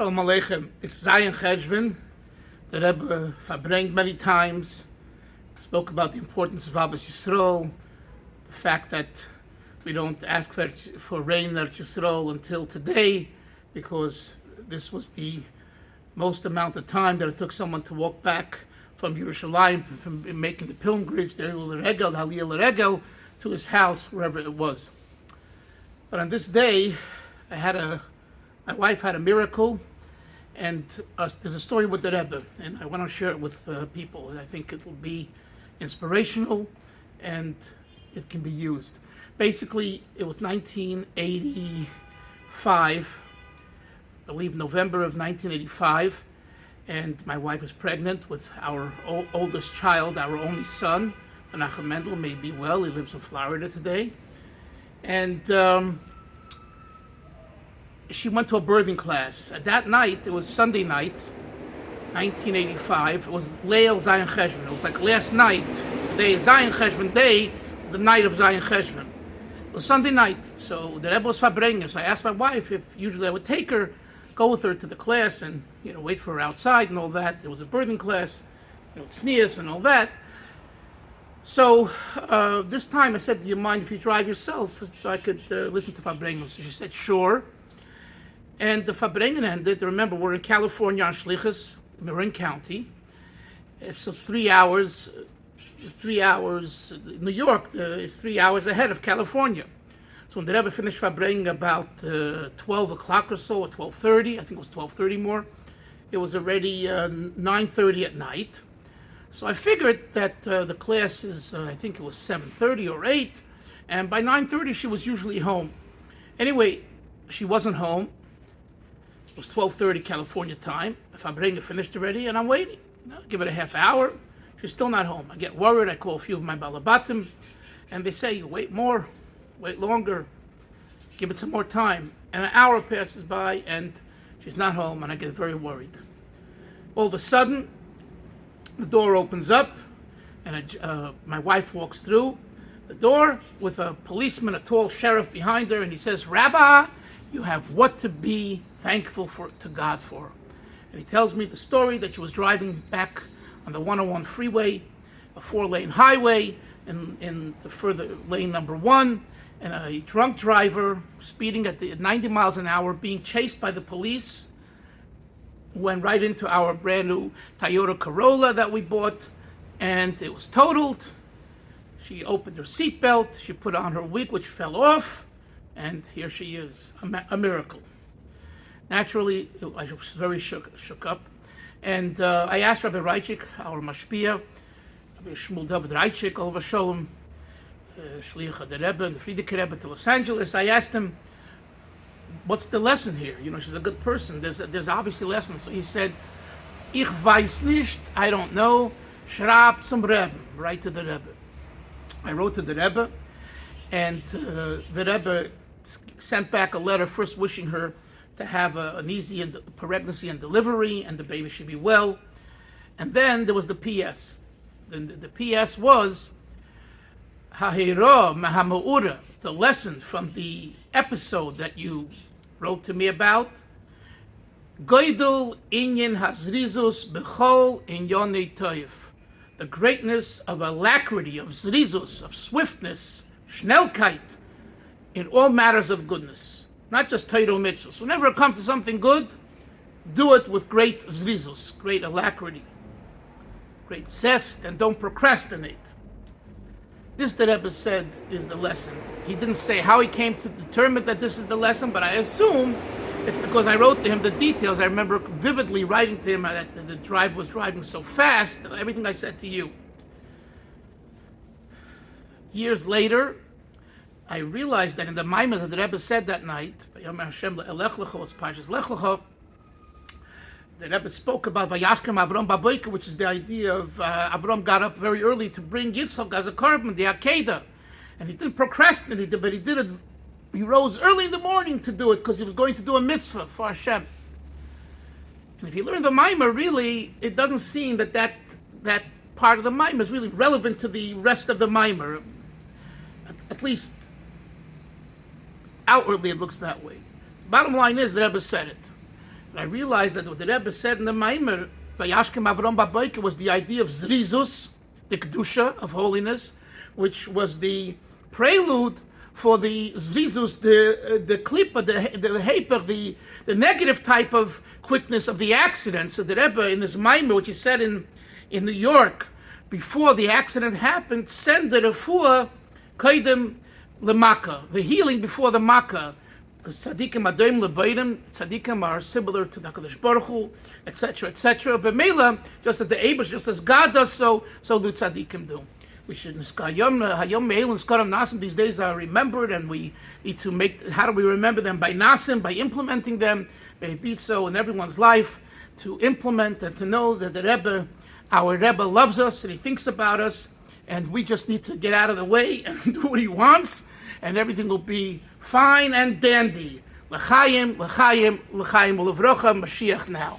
Shalom Aleichem. It's Zayin Cheshvan. The Rebbe verbringt many times. Spoke about the importance of Abbas Yisrael, the fact that we don't ask for rain in Eretz Yisrael until today, because this was the most amount of time that it took someone to walk back from Yerushalayim, from making the pilgrimage, the Aliyah L'Regel, to his house, wherever it was. But on this day, my wife had a miracle, and there's a story with the Rebbe, and I want to share it with people. I think it will be inspirational, and it can be used. Basically, it was 1985, I believe November of 1985, and my wife was pregnant with our oldest child, our only son. Menachem Mendel may be well. He lives in Florida today. And she went to a birthing class. That night, it was Sunday night, 1985. It was Leil Zayin Cheshvan. It was like last night. Today is Zayin Cheshvan Day, the night of Zayin Cheshvan. It was Sunday night, so the Rebbe was verbringing. So I asked my wife if usually I would take her, go with her to the class, and wait for her outside and all that. There was a birthing class, tznius and all that. So this time I said, "Do you mind if you drive yourself, so I could listen to verbringing?" So she said, "Sure." And the verbringing ended. Remember, we're in California on Shlichus, Marin County. So it's 3 hours. 3 hours. New York is 3 hours ahead of California. So when the Rebbe finished verbringing about 12 o'clock or so, or 12:30, I think it was 12:30 more, it was already 9:30 at night. So I figured that the class is, I think it was 7:30 or 8, and by 9:30 she was usually home. Anyway, she wasn't home. It was 12:30 California time. Verbringing finished already, and I'm waiting. Give it a half hour. She's still not home. I get worried. I call a few of my balabatim, and they say, "Wait more, wait longer, give it some more time." And an hour passes by, and she's not home, and I get very worried. All of a sudden, the door opens up, and my wife walks through the door with a policeman, a tall sheriff behind her, and he says, "Rabbi, you have what to be thankful to God for." And he tells me the story that she was driving back on the 101 freeway, a 4-lane highway, in the further lane number 1, and a drunk driver speeding at 90 miles an hour, being chased by the police, went right into our brand new Toyota Corolla that we bought, and it was totaled. She opened her seatbelt, she put on her wig, which fell off, and here she is, a miracle. Naturally, I was very shook up. And I asked Rabbi Reichik, our mashpia, Rabbi Shmuel David Reichik, Olva Sholem, Shlichus the Rebbe, and the Frierdiker Rebbe to Los Angeles. I asked him, "What's the lesson here? She's a good person. There's obviously lessons." So he said, "Ich weiß nicht, I don't know. Schreib zum Rebbe," write to the Rebbe. I wrote to the Rebbe, and the Rebbe sent back a letter, first wishing her to have an easy pregnancy and delivery, and the baby should be well. And then there was the P.S. Then the P.S. was Hahira Mahama'ura, the lesson from the episode that you wrote to me about. Goydel Inyan Hazrizus Bechol Inyonei Toyev, the greatness of alacrity, of zrizus, of swiftness, schnellkeit, in all matters of goodness. Not just Torah mitzvahs. Whenever it comes to something good, do it with great zrizus, great alacrity, great zest, and don't procrastinate. This, the Rebbe said, is the lesson. He didn't say how he came to determine that this is the lesson, but I assume it's because I wrote to him the details. I remember vividly writing to him that the drive was driving so fast, everything I said to you. Years later, I realized that in the Maimon that the Rebbe said that night, the Rebbe spoke about Vayashkem Avram Baboika, which is the idea of Avram got up very early to bring Yitzchak as a carbon, the Akedah. And he didn't procrastinate, but he did it. He rose early in the morning to do it because he was going to do a mitzvah for Hashem. And if you learn the Maimon, really, it doesn't seem that part of the Maimon is really relevant to the rest of the Maimon. At least outwardly, it looks that way. Bottom line is, the Rebbe said it. And I realized that what the Rebbe said in the Maimer, Vayashkem Avram Baboike, was the idea of Zrizus, the Kedusha of holiness, which was the prelude for the Zrizus, the Klippa, the Heper, the negative type of quickness of the accident. So the Rebbe, in his Maimer, which he said in New York, before the accident happened, send the refuah kaidem lemaka, the healing before the makkah. Because tzaddikim adoim lebayim, tzaddikim are similar to the HaKadosh Baruch Hu, etc., etc. But Mela, just as the Eibush, just as God does, so do tzaddikim do. We should hayom meil and skaram nasim. These days are remembered, and we need to make. How do we remember them? By nasim, by implementing them. May it be so in everyone's life to implement and to know that the Rebbe, our Rebbe, loves us and he thinks about us, and we just need to get out of the way and do what he wants, and everything will be fine and dandy. L'chaim, l'chaim, l'chaim, u'levrocha, Mashiach now.